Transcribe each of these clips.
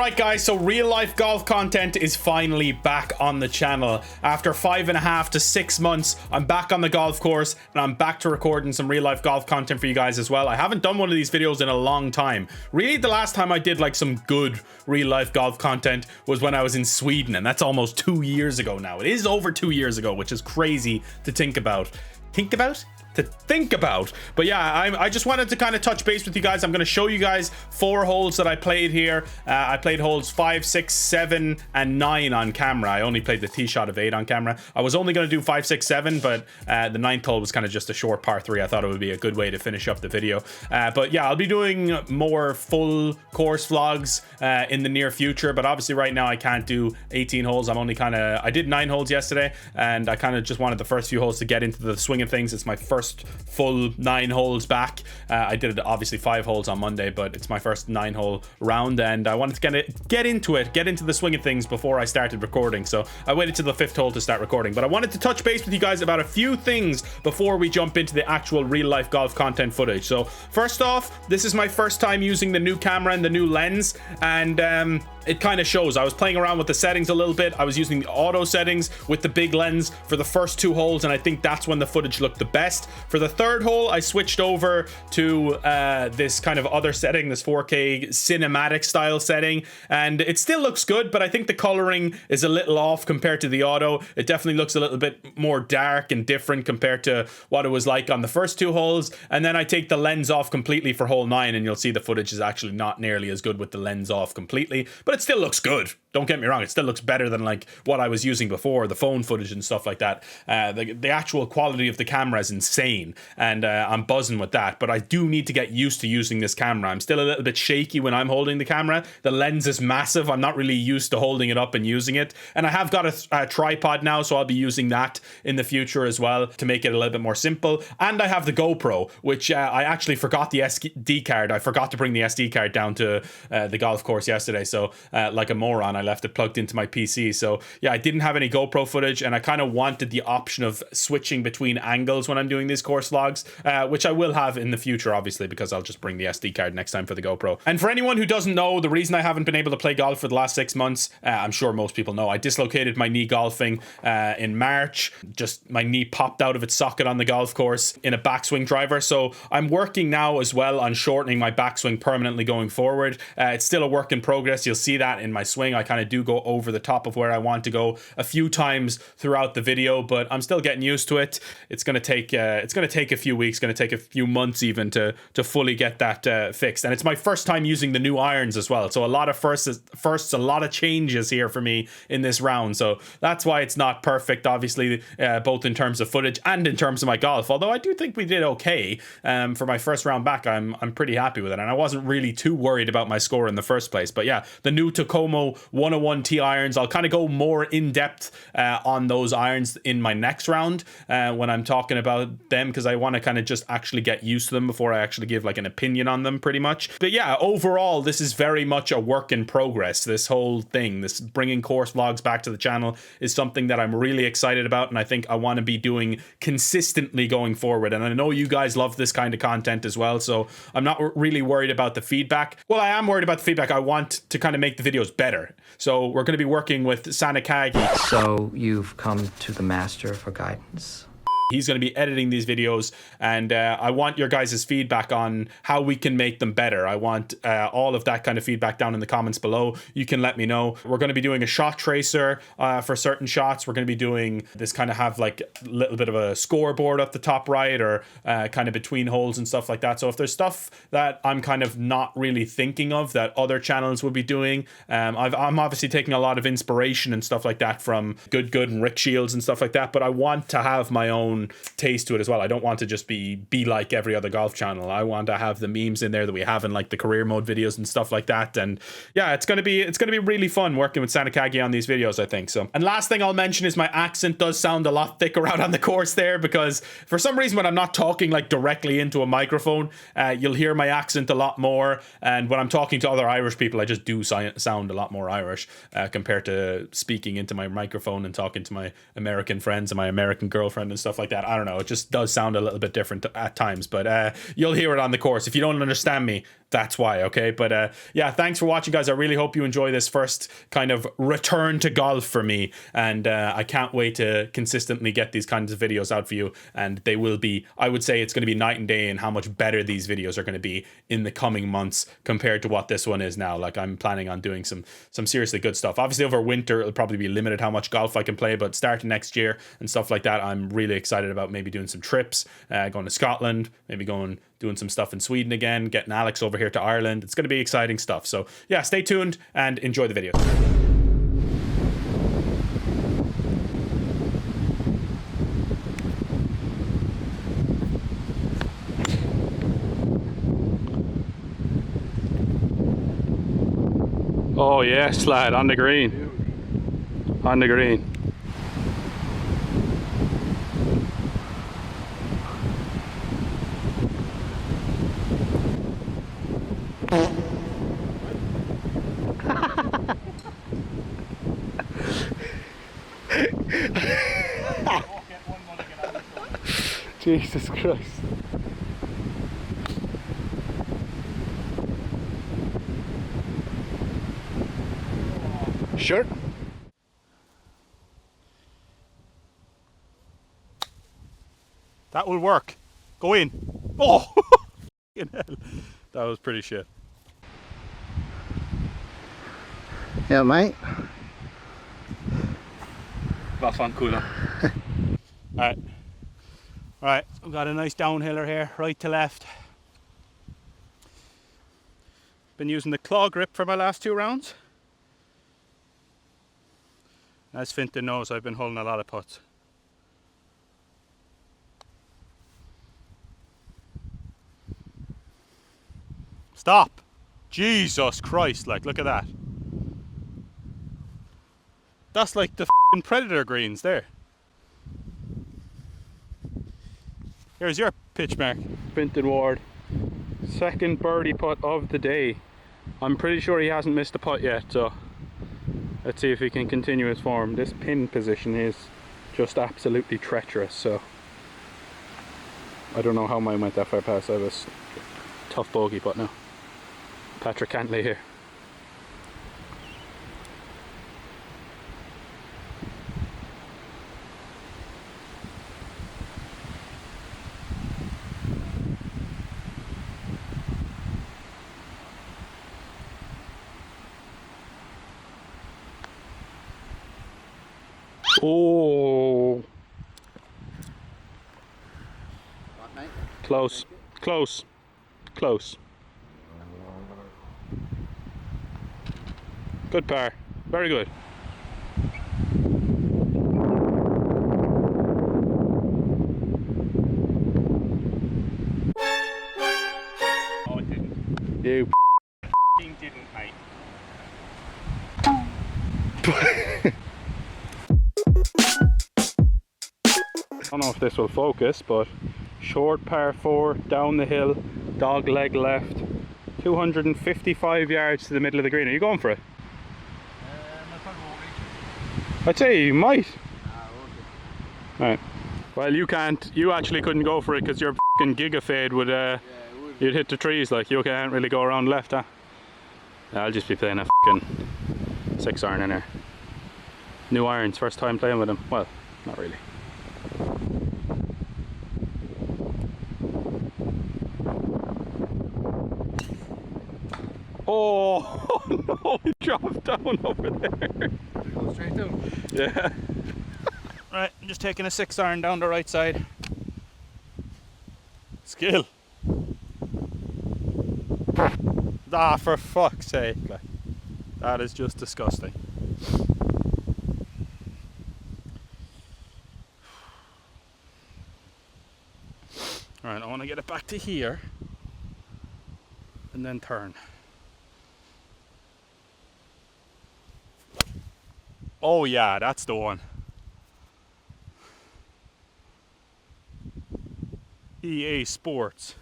Alright guys, so real life golf content is finally back on the channel. After 5.5 to 6 months, I'm back on the golf course and I'm back to recording some real life golf content for you guys as well. I haven't done one of these videos in a long time. Really, the last time I did like some good real life golf content was when I was in Sweden, and that's almost 2 years ago now. It is over 2 years ago, which is crazy to think about. But yeah, I just wanted to kind of touch base with you guys. I'm going to show you guys 4 holes that I played here. I played holes 5, 6, 7 and 9 on camera. I only played the tee shot of 8 on camera. I was only going to do 5, 6, 7, but the 9th hole was kind of just a short par 3. I thought it would be a good way to finish up the video. But yeah, I'll be doing more full course vlogs in the near future, but obviously right now I can't do 18 holes. I did 9 holes yesterday, and I kind of just wanted the first few holes to get into the swing of things. It's my first full 9 holes back. I did obviously 5 holes on Monday, but it's my first 9-hole round, and I wanted to get into the swing of things before I started recording. So I waited till the 5th hole to start recording, but I wanted to touch base with you guys about a few things before we jump into the actual real life golf content footage. So first off, this is my first time using the new camera and the new lens, and it kind of shows. I was playing around with the settings a little bit. I was using the auto settings with the big lens for the first 2 holes, and I think that's when the footage looked the best. For the 3rd hole, I switched over to this kind of other setting, this 4K cinematic style setting, and it still looks good, but I think the coloring is a little off compared to the auto. It definitely looks a little bit more dark and different compared to what it was like on the first 2 holes. And then I take the lens off completely for hole 9, and you'll see the footage is actually not nearly as good with the lens off completely, but it still looks good. Don't get me wrong, it still looks better than like what I was using before, the phone footage and stuff like that. The actual quality of the camera is insane, and I'm buzzing with that, but I do need to get used to using this camera. I'm still a little bit shaky when I'm holding the camera. The lens is massive. I'm not really used to holding it up and using it, and I have got a tripod now, so I'll be using that in the future as well to make it a little bit more simple. And I have the GoPro, which I actually forgot the SD card. I forgot to bring the SD card down to the golf course yesterday, so like a moron, I left it plugged into my PC. So yeah, I didn't have any GoPro footage, and I kind of wanted the option of switching between angles when I'm doing these course vlogs, which I will have in the future, obviously, because I'll just bring the SD card next time for the GoPro. And for anyone who doesn't know, the reason I haven't been able to play golf for the last 6 months, I'm sure most people know, I dislocated my knee golfing in March. Just my knee popped out of its socket on the golf course in a backswing driver. So I'm working now as well on shortening my backswing permanently going forward. It's still a work in progress. You'll see that in my swing. I kind of do go over the top of where I want to go a few times throughout the video, but I'm still getting used to it. It's going to take a few weeks, going to take a few months even to fully get that fixed. And it's my first time using the new irons as well, so a lot of firsts, a lot of changes here for me in this round. So that's why it's not perfect, obviously, both in terms of footage and in terms of my golf, although I do think we did okay for my first round back. I'm pretty happy with it, and I wasn't really too worried about my score in the first place. But yeah, the new Takomo 101 T irons, I'll kind of go more in depth on those irons in my next round when I'm talking about them, because I want to kind of just actually get used to them before I actually give like an opinion on them, pretty much. But yeah, overall, this is very much a work in progress. This whole thing, this bringing course vlogs back to the channel, is something that I'm really excited about, and I think I want to be doing consistently going forward. And I know you guys love this kind of content as well, so I'm not really worried about the feedback. Well, I am worried about the feedback. I want to kind of make the videos better. So we're going to be working with Sanakagi. So you've come to the master for guidance. He's going to be editing these videos, and I want your guys' feedback on how we can make them better. I want all of that kind of feedback down in the comments below. You can let me know. We're going to be doing a shot tracer for certain shots. We're going to be doing this kind of have like a little bit of a scoreboard up the top right, or kind of between holes and stuff like that. So if there's stuff that I'm kind of not really thinking of that other channels will be doing, I'm obviously taking a lot of inspiration and stuff like that from Good and Rick Shields and stuff like that, but I want to have my own taste to it as well. I don't want to just be like every other golf channel. I want to have the memes in there that we have in like the career mode videos and stuff like that. And yeah, it's gonna be really fun working with Sanakagi on these videos, I think. So, and last thing I'll mention is my accent does sound a lot thicker out on the course there, because for some reason when I'm not talking like directly into a microphone, you'll hear my accent a lot more, and when I'm talking to other Irish people, I just do sound a lot more Irish compared to speaking into my microphone and talking to my American friends and my American girlfriend and stuff like like that. I don't know. It just does sound a little bit different at times, but you'll hear it on the course. If you don't understand me, that's why, okay? But yeah, thanks for watching, guys. I really hope you enjoy this first kind of return to golf for me, and I can't wait to consistently get these kinds of videos out for you, and they will be, I would say it's going to be night and day in how much better these videos are going to be in the coming months compared to what this one is now. Like, I'm planning on doing some seriously good stuff. Obviously over winter it'll probably be limited how much golf I can play, but starting next year and stuff like that, I'm really excited about maybe doing some trips, going to Scotland, maybe doing some stuff in Sweden again, getting Alex over here to Ireland. It's going to be exciting stuff. So yeah, stay tuned and enjoy the video. Oh yes, lad, on the green. On the green. Jesus Christ. Sure. That will work. Go in. Oh! That was pretty shit. Yeah, mate. That's on cooler. Alright. Alright, we've got a nice downhiller here, right to left. Been using the claw grip for my last 2 rounds. As Fintan knows, I've been holding a lot of putts. Stop! Jesus Christ, like, look at that. That's like the f***ing Predator greens there. Here's your pitch mark. Fintan Ward. Second birdie putt of the day. I'm pretty sure he hasn't missed a putt yet, so let's see if he can continue his form. This pin position is just absolutely treacherous, so I don't know how mine went that far past. I was tough bogey putt now. Patrick Cantley here. Oh, Right, mate. close, close, close. Good par, very good. Oh, it didn't. You didn't, mate. I don't know if this will focus, but short par 4 down the hill, dog leg left, 255 yards to the middle of the green. Are you going for it? I'd say you might. Right. Well, you can't. You actually couldn't go for it because your f***ing gigafade would. You'd hit the trees. Like, you can't really go around left, huh? I'll just be playing a f***ing 6-iron in there. New irons, first time playing with them. Well, not really. Oh no, he dropped down over there. Go straight down. Yeah. Right, I'm just taking a 6-iron down the right side. Skill. Ah, for fuck's sake. Like, that is just disgusting. Alright, I want to get it back to here and then turn. Oh yeah, that's the one. EA Sports.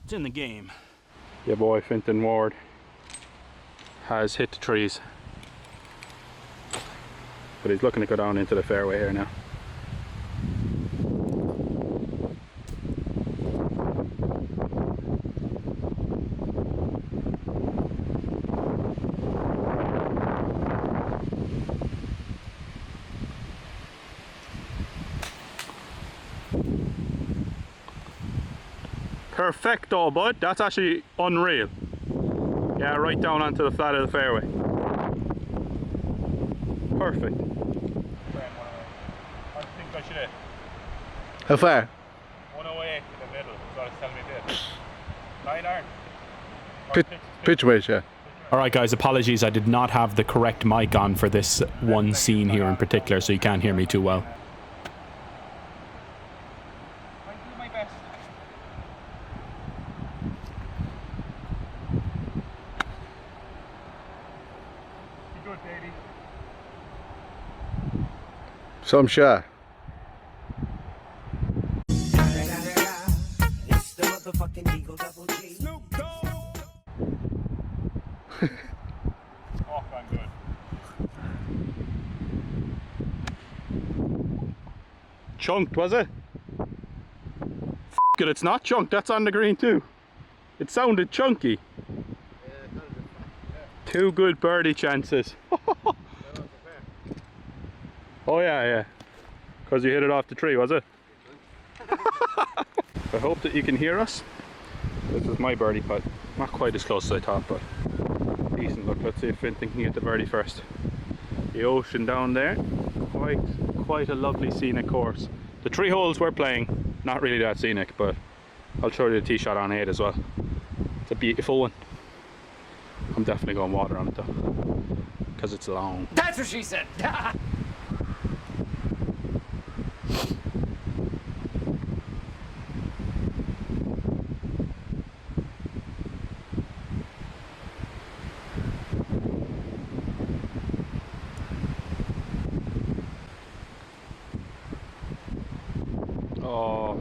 It's in the game. Your boy Fintan Ward has hit the trees. But he's looking to go down into the fairway here now. Perfecto, bud. That's actually unreal. Yeah, right down onto the flat of the fairway. Perfect. I think I should hit. How far? 108 in the middle, so it's telling me this. 9 iron. Pitch weight, yeah. Alright guys, apologies, I did not have the correct mic on for this one scene here in particular, so you can't hear me too well. I do my best. Be good, baby. Some shot. It's the motherfucking Eagle Double G. Snoop Dogg! Fuck, I'm good. Chunked, was it? F it, it's not chunked, that's on the green too. It sounded chunky. Two good birdie chances. Oh yeah. Because you hit it off the tree, was it? I hope that you can hear us. This is my birdie putt. Not quite as close as I thought, but decent look. Let's see if Finton can get the birdie first. The ocean down there. Quite a lovely scenic course. The 3 holes we're playing, not really that scenic, but I'll show you the tee shot on 8 as well. It's a beautiful one. I'm definitely going water on it though, because it's long. That's what she said. Oh.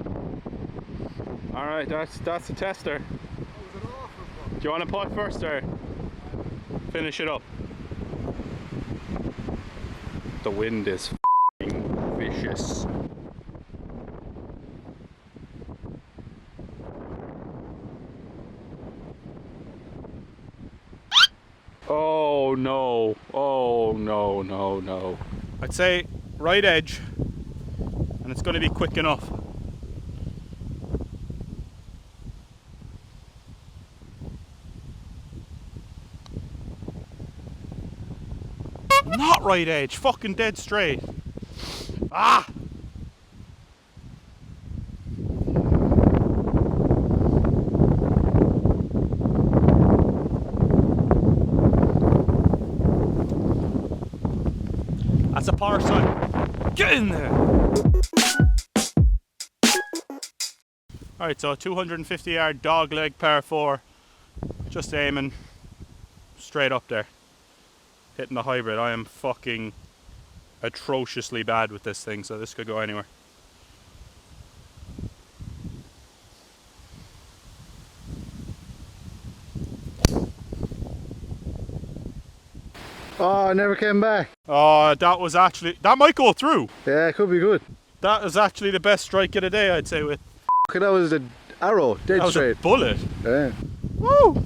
Alright, that's the tester. Do you want to putt first or finish it up? The wind is f***ing vicious. Oh no. Oh no. I'd say right edge, and it's going to be quick enough. Not right edge, fucking dead straight. Ah! That's a par, son. Get in there! Alright, so 250 yard dog leg par 4. Just aiming straight up there. Hitting the hybrid. I am fucking atrociously bad with this thing, so this could go anywhere. Oh, I never came back. Oh, that was actually, that might go through. Yeah, it could be good. That was actually the best strike of the day, I'd say. With That was the arrow, dead that was straight. a bullet. Yeah. Woo!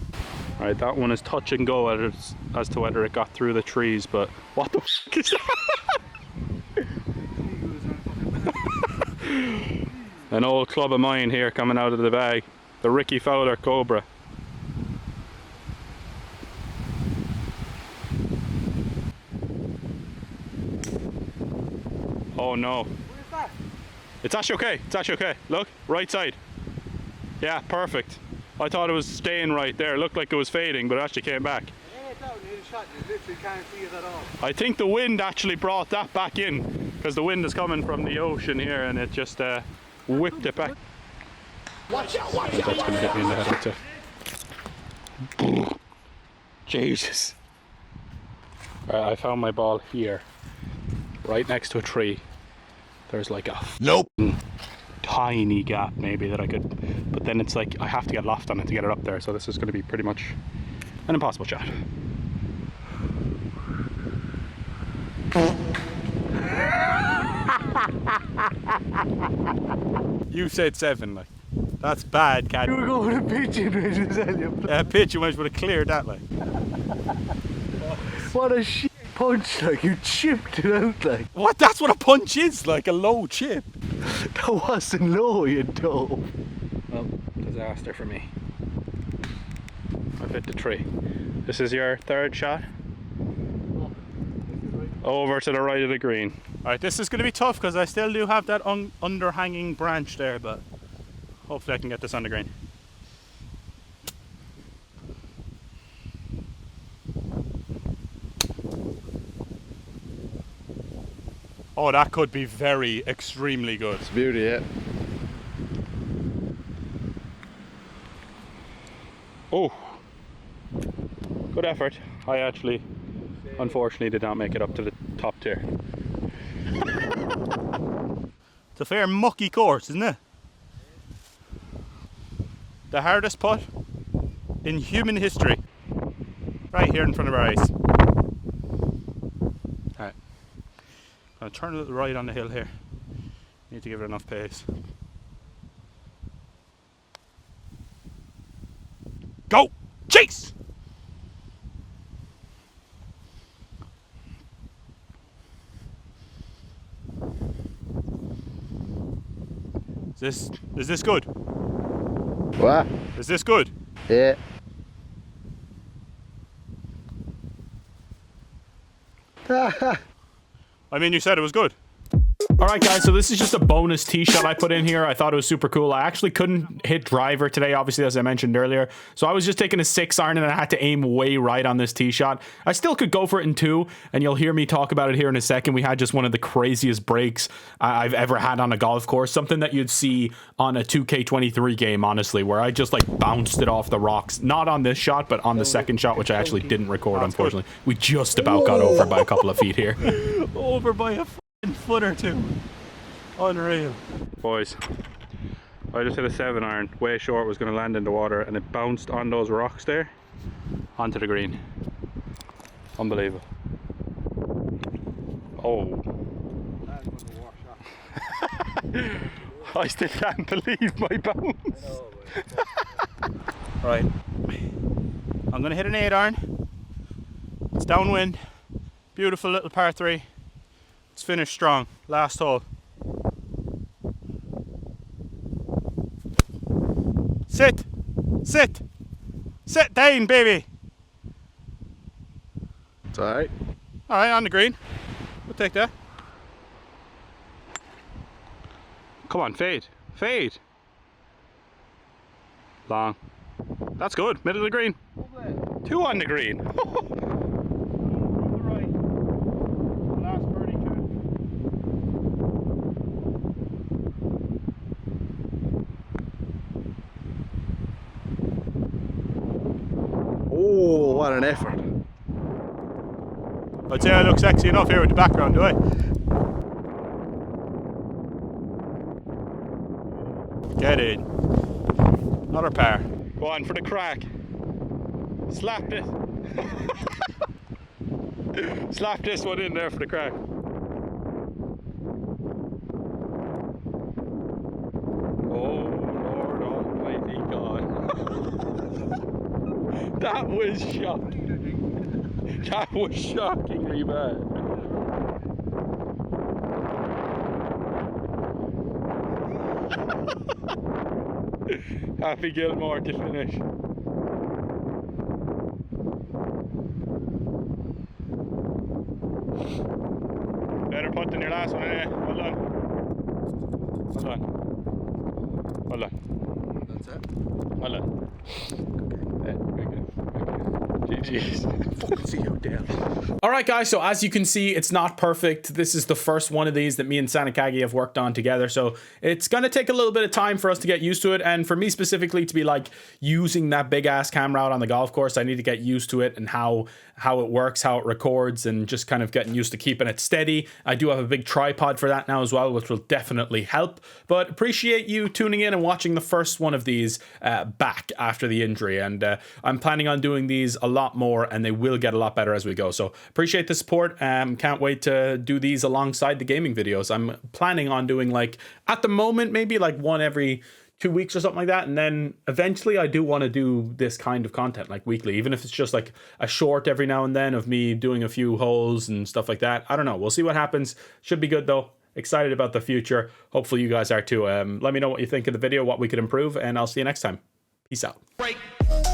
Alright, that one is touch and go as to whether it got through the trees, but what the f is that? An old club of mine here coming out of the bag. The Ricky Fowler Cobra. Oh no. It's actually okay. It's actually okay. Look, right side. Yeah, perfect. I thought it was staying right there. It looked like it was fading, but it actually came back. Yeah, it's out near the shot. You literally can't see it at all. I think the wind actually brought that back in, because the wind is coming from the ocean here and it just whipped it back. Watch out, watch That's going to hit me in the head right there. Jesus. I found my ball here, right next to a tree. There's like a tiny gap maybe that I could, but then it's like I have to get loft on it to get it up there, so this is going to be pretty much an impossible shot. You said 7, like. That's bad, cat. You were going to pitch it, Pitch, you might as well have cleared that, like. What a shit punch, like. You chipped it out, like. What? That's what a punch is, like a low chip. That wasn't low, you know. Well, there's disaster for me. I've hit the tree. This is your third shot. Over to the right of the green. Alright, this is going to be tough because I still do have that underhanging branch there, but hopefully I can get this on the green. Oh, that could be very, extremely good. It's beauty, yeah. Oh, good effort. I actually, unfortunately, did not make it up to the top tier. It's a fair mucky course, isn't it? The hardest putt in human history. Right here in front of our eyes. Alright. Gonna turn a little right on the hill here. Need to give it enough pace. Go! Chase! Is this good? What? Is this good? Yeah. I mean, you said it was good. Alright guys, so this is just a bonus tee shot I put in here. I thought it was super cool. I actually couldn't hit driver today, obviously, as I mentioned earlier. So I was just taking a 6-iron and I had to aim way right on this tee shot. I still could go for it in 2, and you'll hear me talk about it here in a second. We had just one of the craziest breaks I've ever had on a golf course. Something that you'd see on a 2K23 game, honestly, where I just like bounced it off the rocks. Not on this shot, but on the second shot, which I actually didn't record, unfortunately. We just about got over by a couple of feet here. Over by a foot or two. Unreal. Boys, I just hit a 7-iron, way short, was going to land in the water, and it bounced on those rocks there onto the green. Unbelievable. Oh. I still can't believe my bounce. Right. I'm going to hit an 8-iron. It's downwind. Beautiful little par 3. Let's finish strong. Last hole. Sit! Sit! Sit down, baby! It's alright. Alright, on the green. We'll take that. Come on, fade. Fade! Long. That's good. Middle of the green. 2 on the green. Oh, what an effort. I'd say I look sexy enough here with the background, do I? Get in. Another par. Go on for the crack. Slap this. Slap this one in there for the crack. Oh, Lord Almighty God. That was shocking. That was shockingly bad. Happy Gilmore to finish. Better putt than your last one, eh? Well done. Well done. Well done. That's it. Well done. Yeah, very good. GG's. Fucking see you, Dale. All right, guys. So as you can see, it's not perfect. This is the first one of these that me and Sanakagi have worked on together. So it's going to take a little bit of time for us to get used to it. And for me specifically to be like using that big ass camera out on the golf course, I need to get used to it and how it works, how it records, and just kind of getting used to keeping it steady. I do have a big tripod for that now as well, which will definitely help. But appreciate you tuning in and watching the first one of these back after the injury. And I'm planning on doing these a lot more, and they will get a lot better as we go. So appreciate the support. Can't wait to do these alongside the gaming videos. I'm planning on doing, like, at the moment, maybe like one every 2 weeks or something like that, and then eventually I do want to do this kind of content like weekly, even if it's just like a short every now and then of me doing a few holes and stuff like that. I don't know, we'll see what happens. Should be good though. Excited about the future. Hopefully you guys are too. Let me know what you think of the video, what we could improve, and I'll see you next time. Peace out. Break.